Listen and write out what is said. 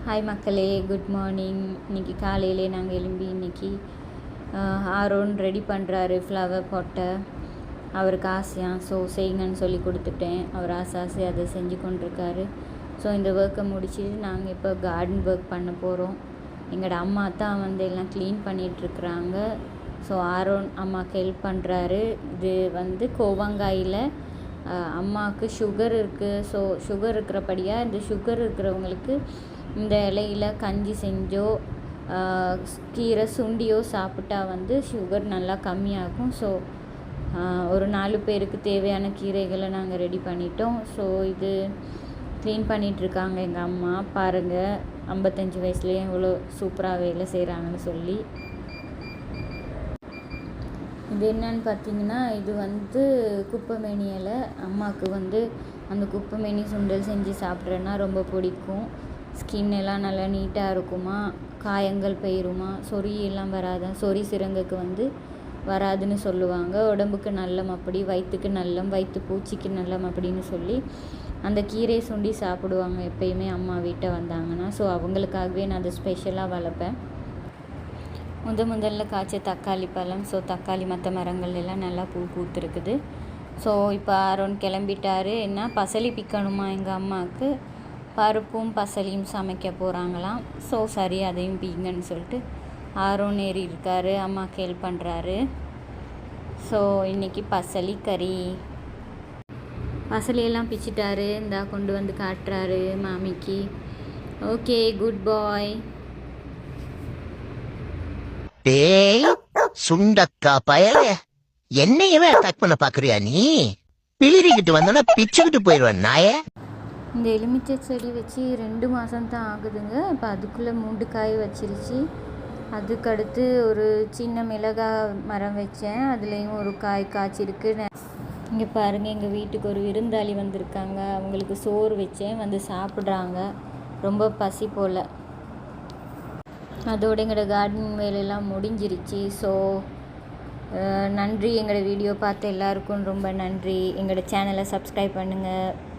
Hi மக்களே, good morning. இன்றைக்கி காலையிலே நாங்கள் எழும்பி இன்றைக்கி ஆரோன் ரெடி பண்ணுறாரு ஃப்ளவர் பாட்டை. அவருக்கு ஆசையாக ஸோ செய்யுங்கன்னு சொல்லி கொடுத்துட்டேன். அவர் ஆசை அதை செஞ்சு கொண்டிருக்காரு. ஸோ இந்த ஒர்க்கை முடிச்சுட்டு நாங்கள் இப்போ கார்டன் ஒர்க் பண்ண போகிறோம். எங்களோட அம்மா தான் எல்லாம் க்ளீன் பண்ணிகிட்ருக்குறாங்க. ஸோ ஆரோன் அம்மாவுக்கு ஹெல்ப் பண்ணுறாரு. இது கோவங்காயில் அம்மாவுக்கு சுகர் இருக்குது. ஸோ சுகர் இருக்கிறபடியாக இந்த சுகர் இருக்கிறவங்களுக்கு இந்த இலையில் கஞ்சி செஞ்சோ கீரை சுண்டியோ சாப்பிட்டா சுகர் நல்லா கம்மியாகும். ஸோ ஒரு 4 பேருக்கு தேவையான கீரைகளை நாங்கள் ரெடி பண்ணிட்டோம். ஸோ இது க்ளீன் பண்ணிகிட்ருக்காங்க எங்கள் அம்மா. பாருங்கள், 55 வயசுலேயும் இவ்வளோ சூப்பராக வேலை செய்கிறாங்கன்னு சொல்லி. இது என்னன்னு பார்த்தீங்கன்னா, இது குப்பைமேனி இலை. அம்மாவுக்கு அந்த குப்பைமேனி சுண்டல் செஞ்சு சாப்பிட்றேன்னா ரொம்ப பிடிக்கும். ஸ்கின் எல்லாம் நல்லா நீட்டாக இருக்குமா, காயங்கள் பெயருமா, சொறி எல்லாம் வராதான், சொறி சிரங்குக்கு வராதுன்னு சொல்லுவாங்க. உடம்புக்கு நல்லம், அப்படி வயிற்றுக்கு நல்லம், வயிற்று பூச்சிக்கு நல்லம் அப்படின்னு சொல்லி அந்த கீரையை சுண்டி சாப்பிடுவாங்க எப்பயுமே அம்மா வீட்டை வந்தாங்கன்னா. ஸோ அவங்களுக்காகவே நான் அதை ஸ்பெஷலாக வளர்ப்பேன். முதல்ல காய்ச்ச தக்காளி பழம். ஸோ தக்காளி மற்ற மரங்கள் எல்லாம் நல்லா பூத்துருக்குது. ஸோ இப்போ ஆரோன் கிளம்பிட்டாரு. என்ன பசலி பிக்கணுமா எங்கள் அம்மாவுக்கு, பருப்பும் பசலியும் சமைக்க போகிறாங்களாம். ஸோ சரி, அதையும் பீங்கன்னு சொல்லிட்டு ஆரோன் ஏறி இருக்காரு, அம்மாவுக்கு ஹெல்ப் பண்ணுறாரு. ஸோ இன்றைக்கி பசலி கறி. பசலியெல்லாம் பிச்சிட்டாரு, இந்தா கொண்டு காட்டுறாரு மாமிக்கு. ஓகே, குட் பாய். டேய் சுண்டக்கா பயல, என்னையவே அட்டாக் பண்ண பாக்குறியா நீ? பிளிரிக்கிட்டு வந்தோன்னா பிச்சுக்கிட்டு போயிடுவேன் நாய. இந்த எலுமிச்சை செடி வச்சு 2 மாதம் தான் ஆகுதுங்க. இப்போ அதுக்குள்ளே 3 காய் வச்சிருச்சு. அதுக்கடுத்து ஒரு சின்ன மிளகாய் மரம் வச்சேன், அதுலேயும் ஒரு காய் காய்ச்சிருக்கு. இங்கே பாருங்கள், எங்கள் வீட்டுக்கு ஒரு விருந்தாளி வந்திருக்காங்க. அவங்களுக்கு சோறு வச்சேன், சாப்பிட்றாங்க. ரொம்ப பசி போல். அதோடு எங்களோட கார்டனிங் வேலையெல்லாம் முடிஞ்சிருச்சு. ஸோ நன்றி, எங்களோட வீடியோ பார்த்து எல்லாருக்கும் ரொம்ப நன்றி. எங்களோட சேனலை சப்ஸ்கிரைப் பண்ணுங்கள்.